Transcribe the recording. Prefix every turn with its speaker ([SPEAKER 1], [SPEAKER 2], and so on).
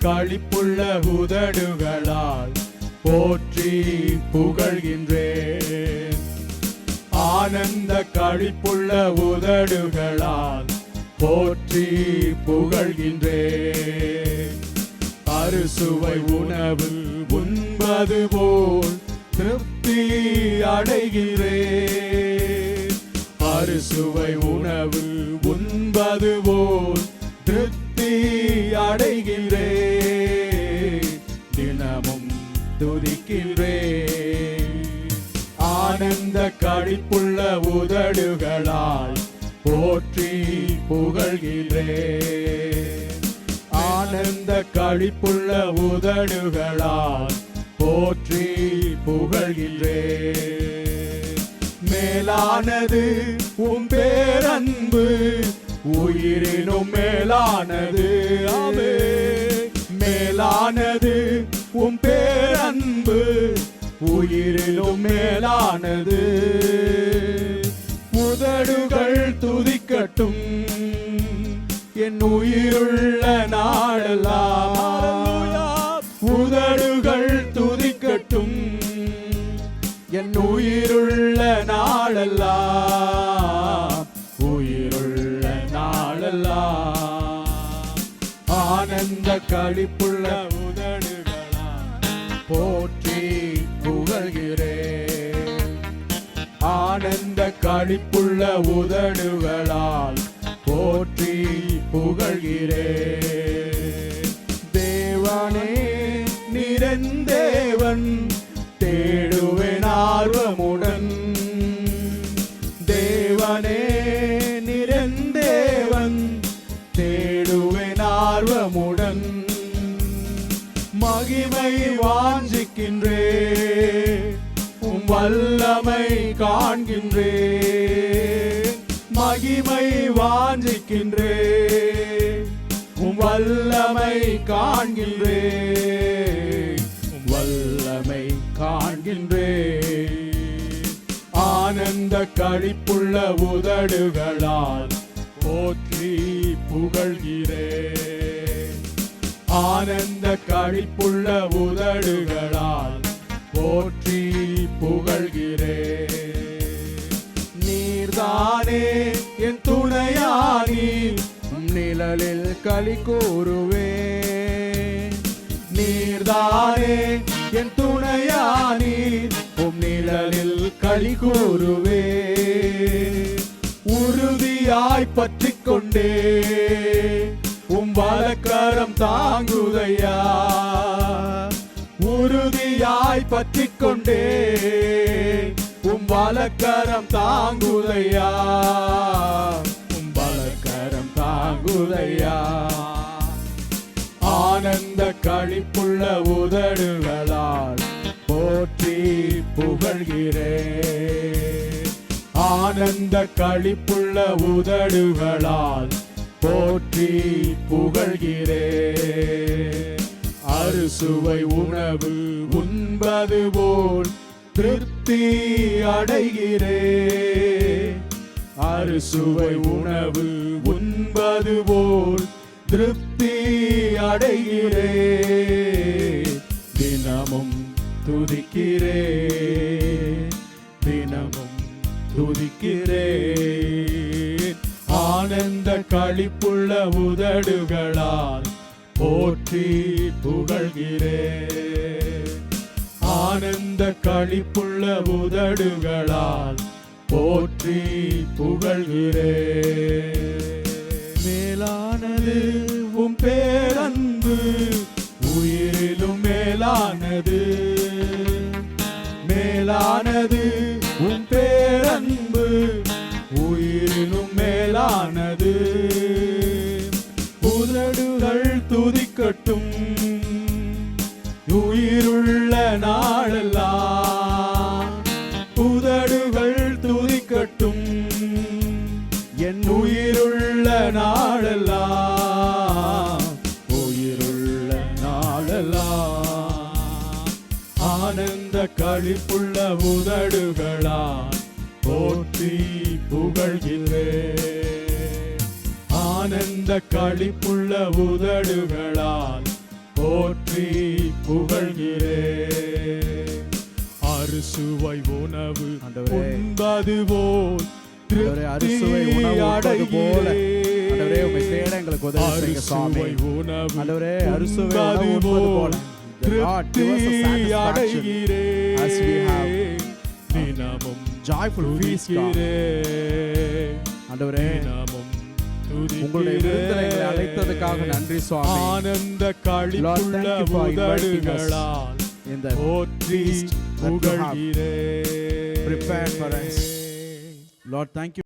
[SPEAKER 1] களிப்புள்ள உதடுகளால் போற்றி புகழ்கின்றேன். ஆனந்த களிப்புள்ள உதடுகளால் போற்றி புகழ்கின்றேன். அறுசுவை உணவு உண்பது போல் திருப்தி அடைகிறேன். அறுசுவை உணவு உண்பது போல் திருப்தி அடைகிறேன். தினமும் துதிக்கின்றேன். ஆனந்த களிப்புள்ள உதடுகளால் போற்றி புகழ்கின்றேன். ஆனந்த களிப்புள்ள உதடுகளால் போற்றி புகழ்கின்றேன். மேலானது உம் பேரன்பு, உயிரினும் மேலானது. மேலானது உம் பேரன்பு, உயிரிலும் மேலானது. உதடுகள் துதிக்கட்டும் என் உயிருள்ள நாளெல்லாம். உதடுகள் துதிக்கட்டும் என் உயிருள்ள நாளெல்லாம். உயிருள்ள நாளெல்லாம். ஆனந்த களிப்புள்ள உதடுகளால் போற்றி புகழ்கிறேன். ஆனந்த களிப்புள்ள உதடுகளால் போற்றி புகழ்கிறேன். தேவனே நிறந்தேவன், தேடுவேன் ஆர்வமுடன். தேவனே நிறந்தேவன், தேடுவேன் ஆர்வமுடன். மகிமை வாஞ்சிக்கின்றேன், உம் வல்லமை காண்கின்றேன். மகிமை வாஞ்சிக்கின்றேன், உம் வல்லமை காண்கின்றேன். உம் வல்லமை காண்கின்றேன். ஆனந்த களிப்புள்ள உதடுகளால் போற்றி புகழ்கிறேன். ஆனந்த களிப்புள்ள உதடுகளால் போற்றி புகழ்கிறேன். நீர்தானே என் துணையானி, நிழலில் களி கூறுவேன். நீர்தானே என் துணையானி, நிழலில் களி கூறுவேன். உறுதியாய் பற்றிக் கொண்டே உம் வலக்கரம் தாங்குதையா. உறுதியாய் பற்றிக் கொண்டே உம் வலக்கரம் தாங்குதையா. உம் வலக்கரம் தாங்குதையா. ஆனந்த களிப்புள்ள உதடுகளால் போற்றி புகழ்கிறேன். ஆனந்த களிப்புள்ள உதடுகளால் போற்றி புகழ்கிறேன். அறுசுவை உணவு உண்பது போல் திருப்தி அடைகிறேன். அறுசுவை உணவு உண்பது போல் திருப்தி அடைகிறேன். தினமும் துதிக்கிறேன், தினமும் துதிக்கிறேன். ஆனந்த களிப்புள்ள உதடுகளால் போற்றி புகழ்கிறேன். ஆனந்த களிப்புள்ள உதடுகளால் போற்றி புகழ்கிறேன். மேலானது உம் பேரன்பு, உயிரிலும் மேலானது. மேலானது உம் பேரன்பு, உயிரிலும் மேலானது. உதடுகள் துதிக்கட்டும் உயிருள்ள நாளெல்லாம். உதடுகள் துதிக்கட்டும் என் உயிருள்ள நாளெல்லாம். உயிருள்ள நாளெல்லாம். ஆனந்த களிப்புள்ள உதடுகளால் போற்றி புகழ்கிறேன். ஆனந்த களிப்புள்ள உதடுகளால் போற்றி புகழ்கிறேன். அறுசுவை உணவு
[SPEAKER 2] ஆண்டவரே,
[SPEAKER 1] உண்பது போல்
[SPEAKER 2] ஆண்டவரே, அறுசுவை உணவு உண்பது போல ஆண்டவரே உம்மை தேட எங்களுக்கு உதவி செய்யுங்க சுவாமி. ஆண்டவரே, அறுசுவை உணவு உண்பது போல God give us a satisfaction as we have joyful feast, God. ஆண்டவரே, உங்களுடைய விருந்தில் எங்களை அழைத்ததுக்காக நன்றி சுவாமி.
[SPEAKER 1] ஆனந்த களிப்புள்ள உதடுகளால்
[SPEAKER 2] இந்த
[SPEAKER 1] போற்றி புகழ்கிறேன்.
[SPEAKER 2] prepared for us. Lord, thank you.